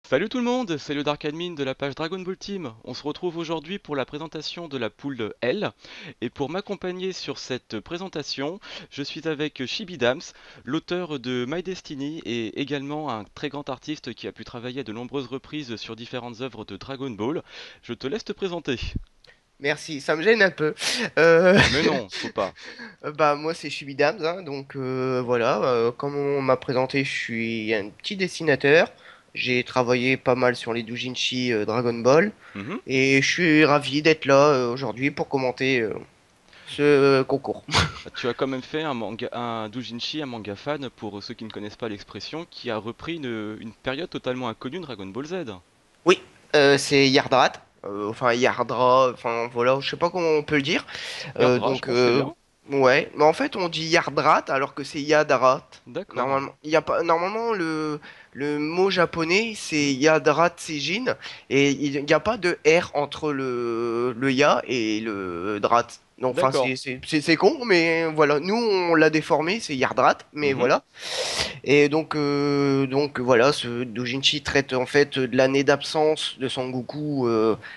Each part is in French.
Salut tout le monde, c'est le Dark Admin de la page Dragon Ball Team. On se retrouve aujourd'hui pour la présentation de la poule L. Et pour m'accompagner sur cette présentation, je suis avec Shibidams, l'auteur de My Destiny et également un très grand artiste qui a pu travailler à de nombreuses reprises sur différentes œuvres de Dragon Ball. Je te laisse te présenter. Merci, ça me gêne un peu. Euh, Mais non, faut pas. Bah moi c'est Shubidams, hein, donc voilà, comme on m'a présenté, je suis un petit dessinateur. J'ai travaillé pas mal sur les doujinshi Dragon Ball Mhm. et je suis ravi d'être là aujourd'hui pour commenter ce concours. Tu as quand même fait un manga, un doujinshi, un manga fan, pour ceux qui ne connaissent pas l'expression, qui a repris une période totalement inconnue de Dragon Ball Z. Oui, c'est Yardrat, enfin Yardra, enfin voilà, je sais pas comment on peut le dire. Yardra, je Donc pense, c'est bien. ouais, mais en fait on dit Yardrat alors que c'est Yadrat. D'accord. Normalement, il y a pas normalement le mot japonais c'est Yadrat Seijin et il n'y a pas de R entre le ya et le drat. Donc enfin D'accord. c'est con mais voilà, nous on l'a déformé, c'est Yardrat mais Mhm, voilà. Et donc voilà, ce doujinshi traite en fait de l'année d'absence de Sangoku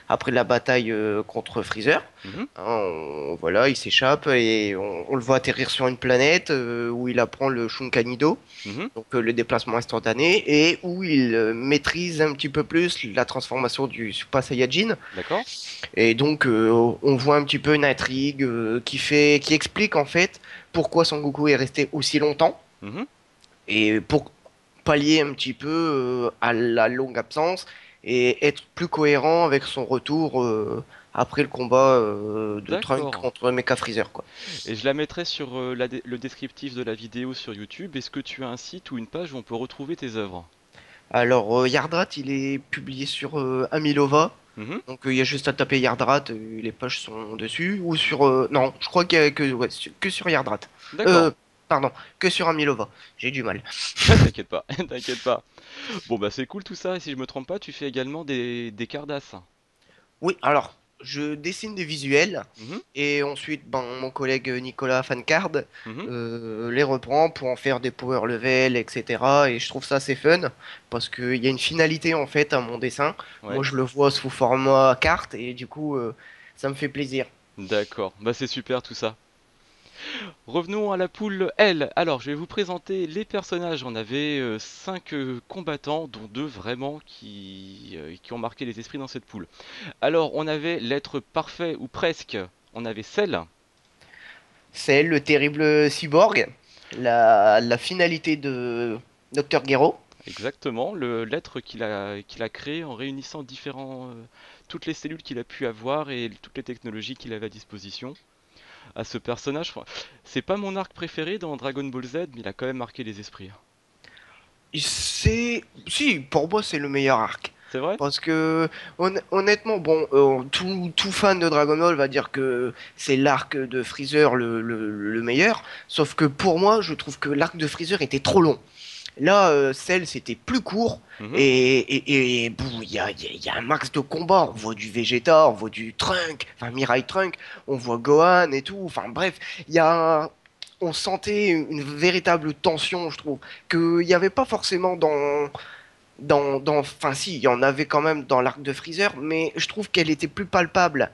après la bataille contre Freezer. mhm, Hein, voilà, il s'échappe et on le voit atterrir sur une planète où il apprend le Shunkanido, mhm. donc le déplacement instantané, et où il maîtrise un petit peu plus la transformation du Super Saiyajin. D'accord. Et donc on voit un petit peu une intrigue qui explique en fait pourquoi Sangoku est resté aussi longtemps. Mhm. Et pour pallier un petit peu à la longue absence et être plus cohérent avec son retour après le combat de Trunk D'accord. contre Mecha Freezer, quoi. Et je la mettrai sur le descriptif de la vidéo sur YouTube. Est-ce que tu as un site ou une page où on peut retrouver tes œuvres? Alors, Yardrat, il est publié sur Amilova. Mhm. Donc, il y a juste à taper Yardrat, les pages sont dessus. Ou sur. Non, je crois qu'il y a que, ouais, que sur Yardrat. D'accord. Euh, pardon, que sur Amilova. J'ai du mal. T'inquiète pas, t'inquiète pas. Bon bah c'est cool tout ça. Et si je me trompe pas, tu fais également des Cardass. Oui, alors, je dessine des visuels Mhm, et ensuite, ben, mon collègue Nicolas Fancard mhm. les reprend pour en faire des power level, etc. Et je trouve ça assez fun parce qu'il y a une finalité en fait à mon dessin. Moi, Ouais. je le vois sous format carte et du coup, ça me fait plaisir. D'accord. Bah c'est super tout ça. Revenons à la poule L. Alors, je vais vous présenter les personnages. On avait 5 combattants, dont 2 vraiment qui ont marqué les esprits dans cette poule. Alors, on avait l'être parfait ou presque. On avait Cell, C'est le terrible cyborg, la finalité de Dr. Gero. exactement, l'être qu'il a créé en réunissant toutes les cellules qu'il a pu avoir et toutes les technologies qu'il avait à disposition. À ce personnage, c'est pas mon arc préféré dans Dragon Ball Z, mais il a quand même marqué les esprits. Si, pour moi, c'est le meilleur arc. C'est vrai? Parce que, honnêtement, bon, tout fan de Dragon Ball va dire que c'est l'arc de Freezer le meilleur. Sauf que pour moi, je trouve que l'arc de Freezer était trop long. Là, Cell, c'était plus court. Mhm. Et bon, il y a un max de combats. On voit du Vegeta, on voit du Trunk, enfin Mirai Trunk, on voit Gohan et tout. Enfin bref, il y a on sentait une véritable tension, je trouve, qu'il n'y avait pas forcément enfin si, il y en avait quand même dans l'arc de Freezer, mais je trouve qu'elle était plus palpable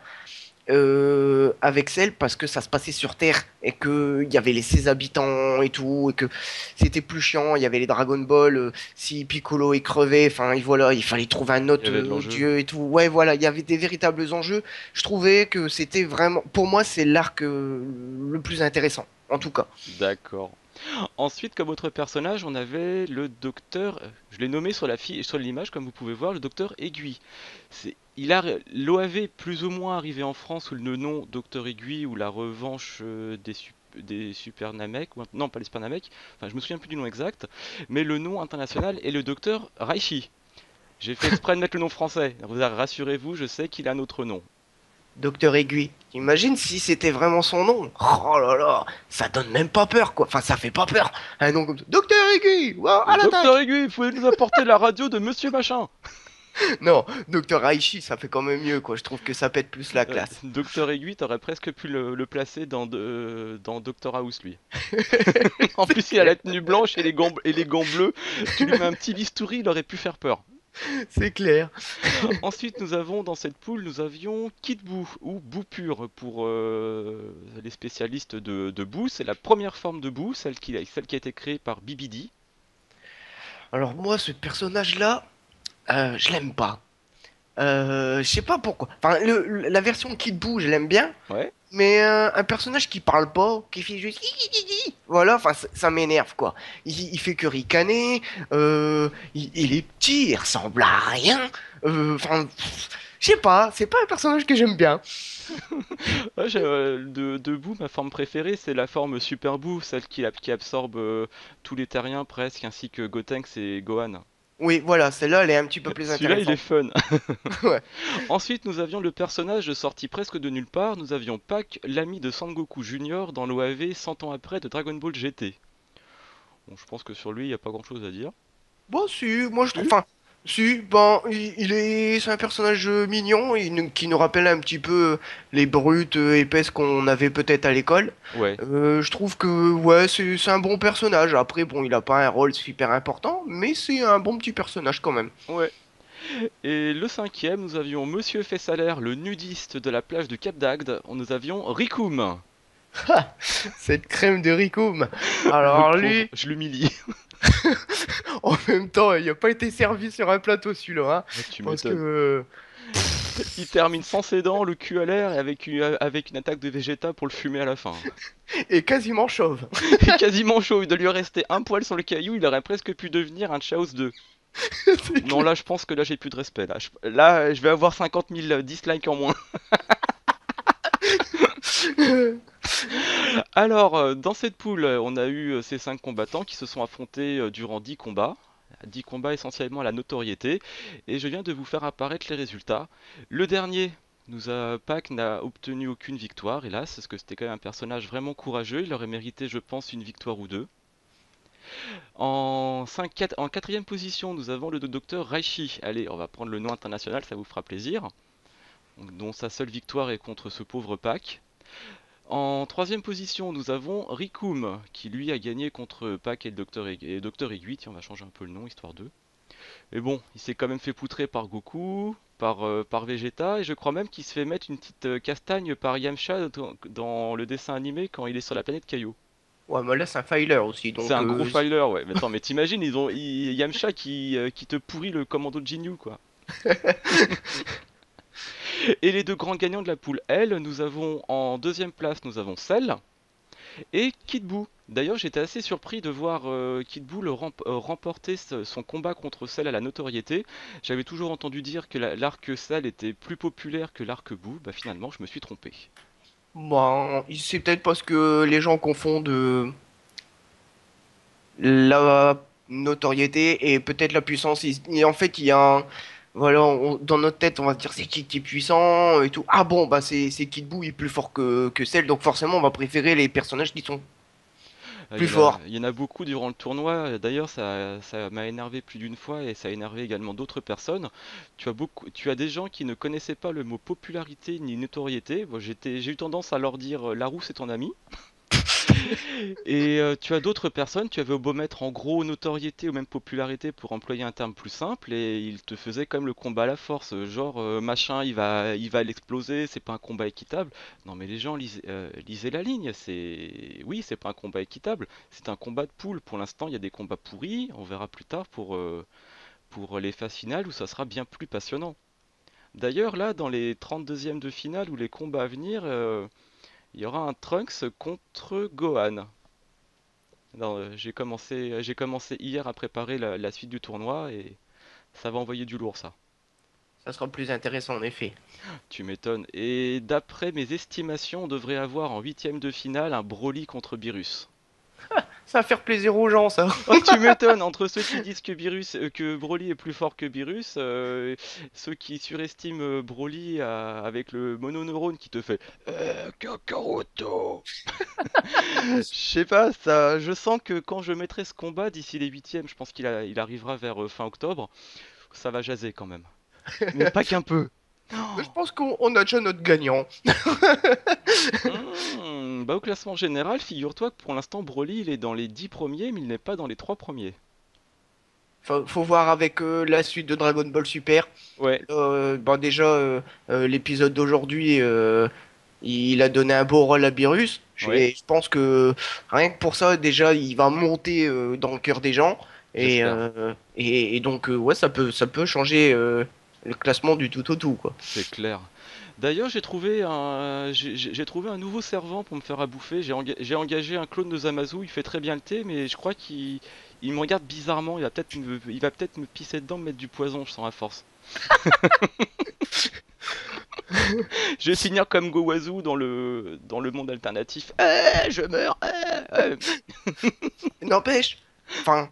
avec celle parce que ça se passait sur Terre et qu'il y avait les 16 habitants et tout, et que c'était plus chiant, il y avait les Dragon Ball, si Piccolo est crevé, enfin et voilà, il fallait trouver un Il y autre avait de l'enjeu. dieu et tout. Ouais, voilà, il y avait des véritables enjeux. Je trouvais que c'était vraiment, pour moi, c'est l'arc le plus intéressant, en tout cas. D'accord. Ensuite, comme autre personnage, on avait le docteur. Je l'ai nommé sur l'image, comme vous pouvez voir, le docteur Aiguille. L'OAV plus ou moins arrivé en France sous le nom Docteur Aiguille ou la revanche des Super Namek. Non, pas les Super Namek. Enfin, je me souviens plus du nom exact. Mais le nom international est le docteur Raichi. J'ai fait exprès de mettre le nom français. Rassurez-vous, je sais qu'il a un autre nom. Docteur Aiguille. Imagine si c'était vraiment son nom. Oh là là, ça donne même pas peur, quoi. Enfin, ça fait pas peur. Un nom comme ça. Docteur Aiguille, ouah, à Docteur l'attaque. Aiguille, pouvez nous apporter la radio de Monsieur Machin? Non, Docteur Aichi, ça fait quand même mieux, quoi. Je trouve que ça pète plus la classe. Docteur Aiguille, t'aurais presque pu le placer dans Doctor House, lui. En C'est plus, il a clair. la tenue blanche et les gants bleus. Tu lui mets un petit bistouri, il aurait pu faire peur. C'est clair. Ensuite, nous avons dans cette poule, nous avions Kid Buu ou Buu pur pour les spécialistes de Buu. C'est la première forme de Buu, celle qui a été créée par BBD. Alors moi, ce personnage-là, je l'aime pas. Je sais pas pourquoi. Enfin, la version Kid Buu, je l'aime bien. Ouais. Mais un personnage qui parle pas, qui fait juste hi, hi, hi, hi, voilà, enfin ça m'énerve quoi. Il fait que ricaner, il est petit, il ressemble à rien. Enfin, je sais pas, c'est pas un personnage que j'aime bien. Ouais, de Buu, ma forme préférée, c'est la forme Super Buu, celle qui absorbe tous les terriens presque, ainsi que Gotenks et Gohan. Oui, voilà, celle-là, elle est un petit peu plus Celui-là, il est intéressante. fun. Ouais. Ensuite, nous avions le personnage sorti presque de nulle part. Nous avions Pac, l'ami de Sangoku Junior dans l'OAV 100 ans après de Dragon Ball GT. Bon, je pense que sur lui, il n'y a pas grand-chose à dire. Bon, si, moi je trouve. Si. Enfin, si, ben, c'est un personnage mignon qui nous rappelle un petit peu les brutes épaisses qu'on avait peut-être à l'école. Ouais, Je trouve que, ouais, c'est un bon personnage. Après, bon, il a pas un rôle super important, mais c'est un bon petit personnage quand même. ouais. Et le cinquième, nous avions Monsieur Fessalaire, le nudiste de la plage de Cap d'Agde. Nous avions Ricoum. Cette crème de Ricoum. Le Alors pauvre, lui, je l'humilie. en même temps, il a pas été servi sur un plateau celui-là, hein, Ouais, tu parce que m'étonnes. Il termine sans ses dents, le cul à l'air et avec une attaque de Vegeta pour le fumer à la fin. est quasiment chauve. Il est quasiment chaud, il doit lui rester un poil sur le caillou, il aurait presque pu devenir un Chaos 2. C'est Non, clair. là, je pense que là, j'ai plus de respect. Là, je vais avoir 50 000 dislikes en moins. Alors, dans cette poule, on a eu ces 5 combattants qui se sont affrontés durant 10 combats. 10 combats essentiellement à la notoriété. Et je viens de vous faire apparaître les résultats. Le dernier, Pac n'a obtenu aucune victoire, hélas, parce que c'était quand même un personnage vraiment courageux. Il aurait mérité, je pense, une victoire ou deux. En quatrième position, nous avons le docteur Raichi. Allez, on va prendre le nom international, ça vous fera plaisir. Dont sa seule victoire est contre ce pauvre Pac. En troisième position, nous avons Rikum, qui lui a gagné contre Pac et le Docteur Aiguille. Tiens, on va changer un peu le nom, histoire d'eux. Mais bon, il s'est quand même fait poutrer par Goku, par Vegeta, et je crois même qu'il se fait mettre une petite castagne par Yamcha dans le dessin animé quand il est sur la planète Kaio. Ouais, mais là, c'est un filer aussi, C'est donc un gros filer, ouais. Mais attends, mais t'imagines, Yamcha qui te pourrit le commando de Jinyu, quoi. Et les deux grands gagnants de la poule L, nous avons en deuxième place, nous avons Cell et Kid Buu. D'ailleurs, j'étais assez surpris de voir Kid Buu remporter son combat contre Cell à la notoriété. J'avais toujours entendu dire que l'arc Cell était plus populaire que l'arc Buu. Bah finalement, je me suis trompé. bon, c'est peut-être parce que les gens confondent la notoriété et peut-être la puissance. En fait, il y a un... Voilà, dans notre tête, on va se dire c'est qui est puissant et tout. Ah bon, bah c'est Kid Buu, il est plus fort que Cell, donc forcément on va préférer les personnages qui sont Il y plus en a, forts. il y en a beaucoup durant le tournoi. D'ailleurs, ça m'a énervé plus d'une fois et ça a énervé également d'autres personnes. Tu as des gens qui ne connaissaient pas le mot popularité ni notoriété. Bon, j'ai eu tendance à leur dire Larousse c'est ton ami. Et tu as d'autres personnes, tu avais beau mettre en gros notoriété ou même popularité pour employer un terme plus simple, et ils te faisaient comme le combat à la force, genre machin il va l'exploser, c'est pas un combat équitable. Non mais les gens lisez la ligne, oui c'est pas un combat équitable, c'est un combat de poule. Pour l'instant il y a des combats pourris, on verra plus tard pour les phases finales où ça sera bien plus passionnant. D'ailleurs là dans les 32e de finale ou les combats à venir, il y aura un Trunks contre Gohan. Non, j'ai commencé hier à préparer la suite du tournoi et ça va envoyer du lourd ça. Ça sera plus intéressant en effet. Tu m'étonnes. Et d'après mes estimations, on devrait avoir en huitième de finale un Broly contre Beerus. Ça va faire plaisir aux gens, ça. Oh, tu m'étonnes, entre ceux qui disent que Broly est plus fort que Beerus, ceux qui surestiment Broly avec le mononeurone qui te fait Kakaroto. Je sais pas, ça, je sens que quand je mettrai ce combat d'ici les huitièmes, je pense qu'il arrivera vers fin octobre, ça va jaser quand même. Mais pas qu'un peu. Je pense qu'on a déjà notre gagnant. Bah au classement général, figure-toi que pour l'instant Broly il est dans les 10 premiers, mais il n'est pas dans les 3 premiers. faut voir avec la suite de Dragon Ball Super. Ouais, Bon, déjà, l'épisode d'aujourd'hui, il a donné un beau rôle à Beerus. ouais, Je pense que rien que pour ça, déjà, il va monter dans le cœur des gens. j'espère. Et donc, ouais, ça peut changer le classement du tout au tout, quoi. C'est clair. D'ailleurs, j'ai trouvé un nouveau servant pour me faire à bouffer. J'ai engagé un clone de Zamasu. Il fait très bien le thé, mais je crois qu'il me regarde bizarrement. Il va peut-être me pisser dedans, me mettre du poison, je sens à force. Je vais finir comme Gowazu dans le monde alternatif. Je meurs. N'empêche, enfin,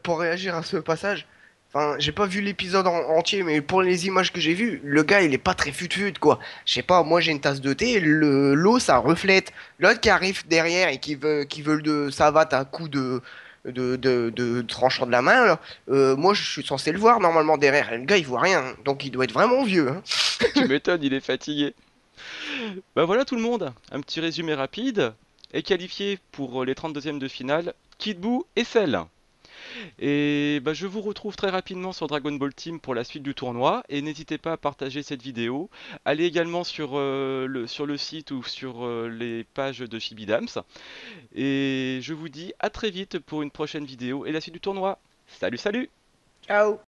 pour réagir à ce passage, enfin, j'ai pas vu l'épisode entier, mais pour les images que j'ai vues, le gars, il est pas très fut-fut, quoi. Je sais pas, moi j'ai une tasse de thé, l'eau, ça reflète. L'autre qui arrive derrière et qui veut de savate à coup de tranchant de la main, là, moi je suis censé le voir normalement derrière. Et le gars, il voit rien, donc il doit être vraiment vieux, hein. Tu m'étonnes, il est fatigué. Bah voilà tout le monde. Un petit résumé rapide. Est qualifié pour les 32e de finale Kid Buu et Cell. Et bah, je vous retrouve très rapidement sur Dragon Ball Team pour la suite du tournoi. Et n'hésitez pas à partager cette vidéo. Allez également sur le site ou sur les pages de Shibidams. Et je vous dis à très vite pour une prochaine vidéo et la suite du tournoi. Salut, salut! Ciao!